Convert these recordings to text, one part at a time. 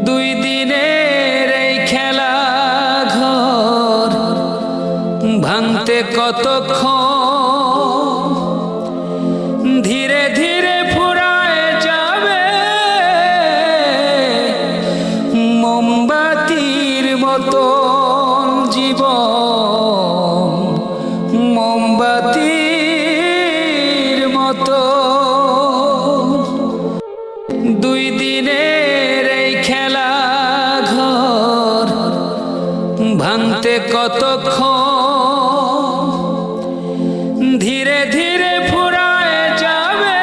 দুই দিনের এই খেলা ঘর ভাঙতে কতক্ষণ, ধীরে ধীরে ফুরায় যাবে মোমবাতির মতন জীবন, মোমবাতির মতো। দুই দিনের এই খেলা ঘর ভাঙতে কতক্ষণ, ধীরে ধীরে ফুরায় যাবে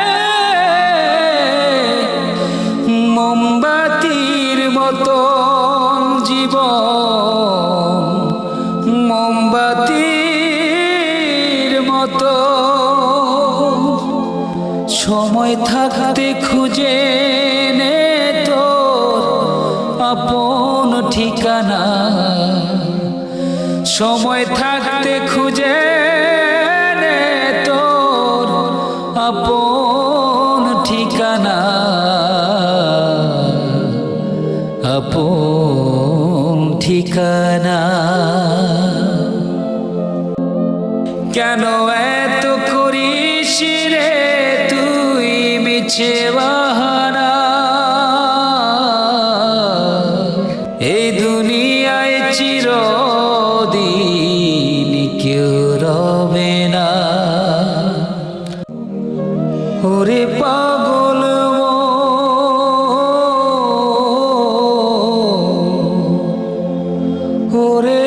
মোমবাতির মতন জীবন, মোমবাতির মতো। সময় থাকতে খুঁজে নে তোর আপন ঠিকানা, সময় থাকতে খুঁজে নে তোর আপন ঠিকানা, আপন ঠিকানা। কেন এত করিস রে তুই মিছে বাহানা, এই দুনিয়ায় চিরদিন কেউ রবে না। ওরে পাগল ওরে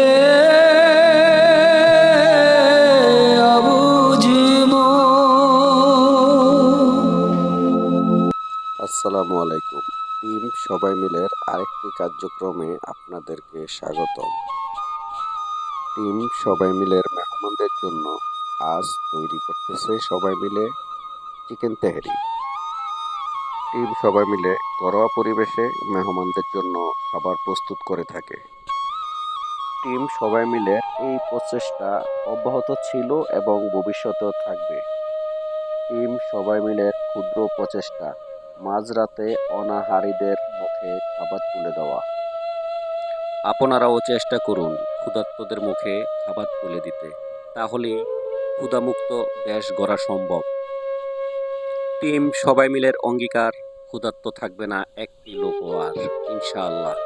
আসসালামু আলাইকুম। টিম সবাই মিলের আরেকটি কার্যক্রমে আপনাদেরকে স্বাগতম। টিম সবাই মিলের মেহমানদের জন্য আজ তৈরি করতেছে সবাই মিলে চিকেন তেহারি। টিম সবাই মিলে ঘরোয়া পরিবেশে মেহমানদের জন্য খাবার প্রস্তুত করে থাকে। টিম সবাই মিলে এই প্রচেষ্টা অব্যাহত ছিল এবং ভবিষ্যতেও থাকবে। টিম সবাই মিলে ক্ষুদ্র প্রচেষ্টা মাঝরাতে অনাহারীদের মুখে খাবার তুলে দেওয়া। আপনারাও চেষ্টা করুন ক্ষুধার্তদের মুখে খাবার তুলে দিতে, তাহলেই ক্ষুধামুক্ত দেশ গড়া সম্ভব। টিম সবাই মিলের অঙ্গীকার, ক্ষুধার্ত থাকবে না একটি লোকও আর, ইনশাআল্লাহ।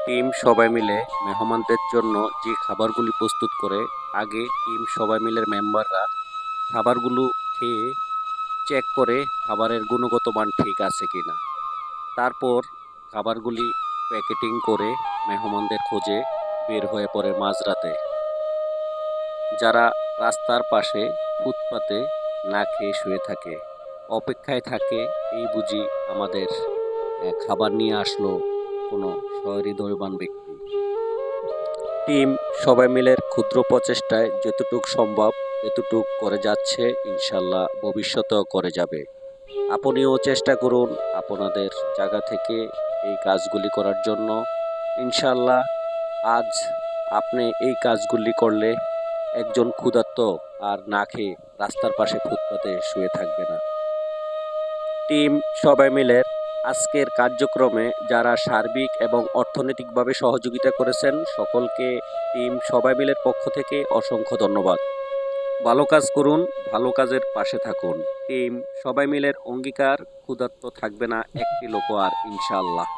টিম সবাই মিলে মেহমানদের জন্য যে খাবারগুলি প্রস্তুত করে, আগে টিম সবাই মিলের মেম্বাররা খাবারগুলো খেয়ে চেক করে খাবারের গুণগত মান ঠিক আছে কিনা। তারপর খাবারগুলি প্যাকেটিং করে মেহমানদের খোঁজে বের হয়ে পড়ে মাঝরাতে। যারা রাস্তার পাশে ফুটপাতে না খেয়ে শুয়ে থাকে, অপেক্ষায় থাকে এই বুঝি আমাদের খাবার নিয়ে আসলো কোনো সহৃদয়বান ব্যক্তি। টিম সবাই মিলের ক্ষুদ্র প্রচেষ্টায় যতটুক সম্ভব এতটুক করে যাচ্ছে, ইনশাল্লাহ ভবিষ্যতেও করে যাবে। আপনিও চেষ্টা করুন আপনাদের জায়গা থেকে এই কাজগুলি করার জন্য। ইনশাল্লাহ আজ আপনি এই কাজগুলি করলে একজন ক্ষুধার্ত আর না খেয়ে রাস্তার পাশে ফুটপাতে শুয়ে থাকবে না। টিম সবাই মিলে আজকের কার্যক্রমে যারা সার্বিক এবং অর্থনৈতিকভাবে সহযোগিতা করেছেন সকলকে টিম সবাই মিলের পক্ষ থেকে অসংখ্য ধন্যবাদ। ভালো কাজ করুন, ভালো কাজের পাশে থাকুন। টিম সবাই মিলের অঙ্গীকার, ক্ষুধার্ত থাকবে না একটি লোকও আর, ইনশাআল্লাহ।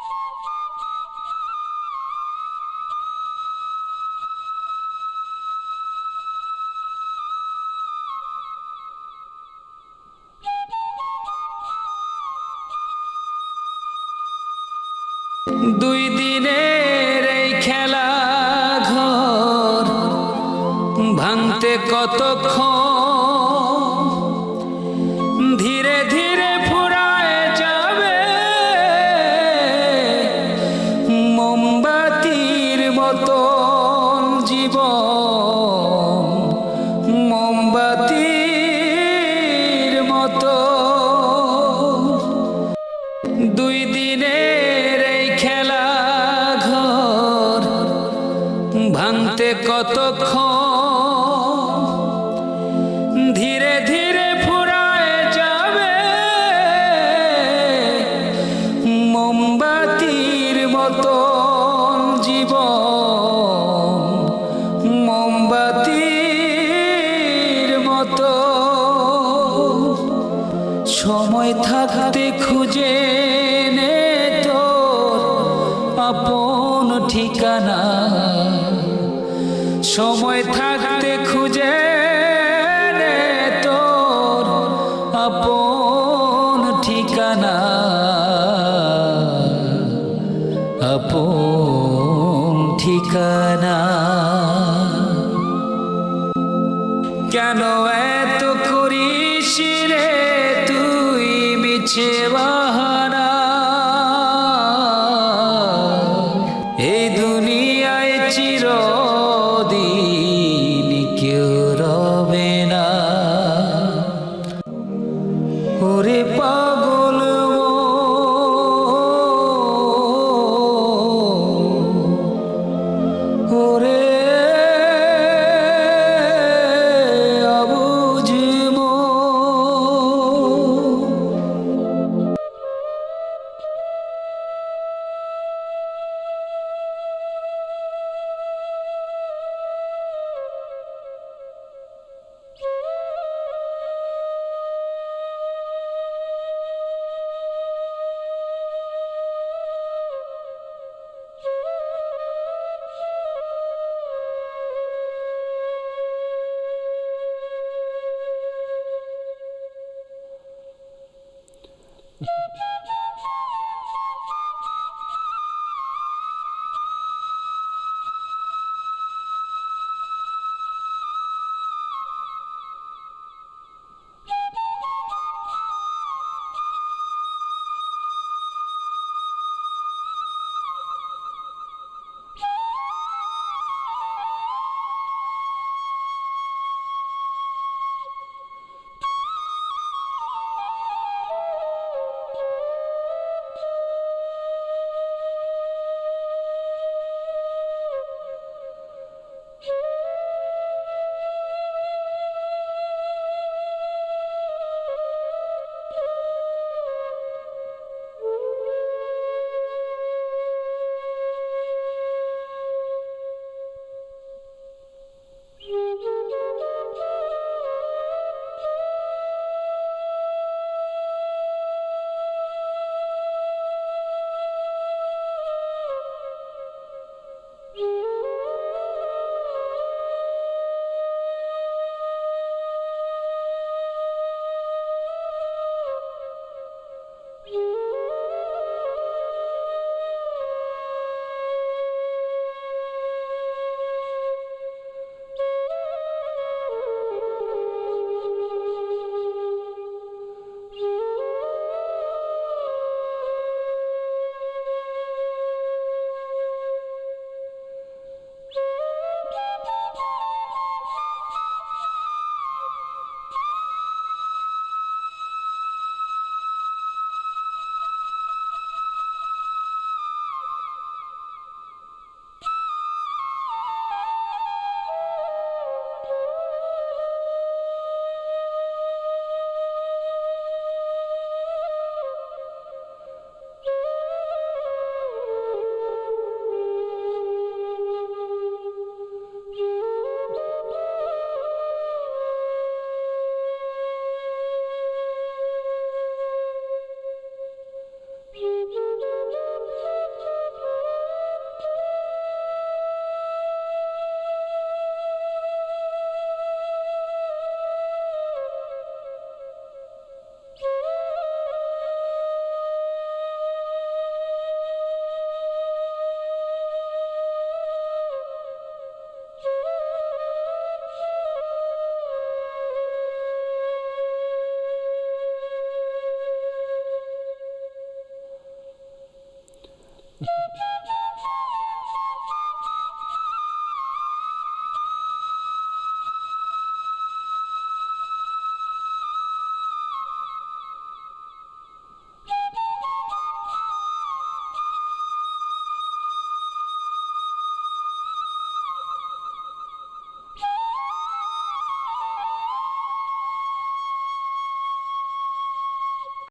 দুই দিনের এই খেলা ঘর ভাঙতে কতক্ষণ, ধীরে ধীরে ফুরায় যাবে মোমবাতির মতন জীবন, মোমবাতির মতো। দুই দিনের এই খেলা ঘর ভাঙতে কতক্ষণ, ধীরে ধীরে ফুরায় যাবে মোমবাতির মতন জীবন, মোমবাতির মতো। সময় থাকতে খুঁজে নে তোর আপন ঠিকানা, সময় থাকতে খুঁজে নে তোর আপন ঠিকানা, আপন ঠিকানা। কেন এত করিস রে তুই মিছে বাহানা, এই দুনিয়ায় চিরদিন কেউ রবে না। ওরে পাগল ওরে অবুঝ মন,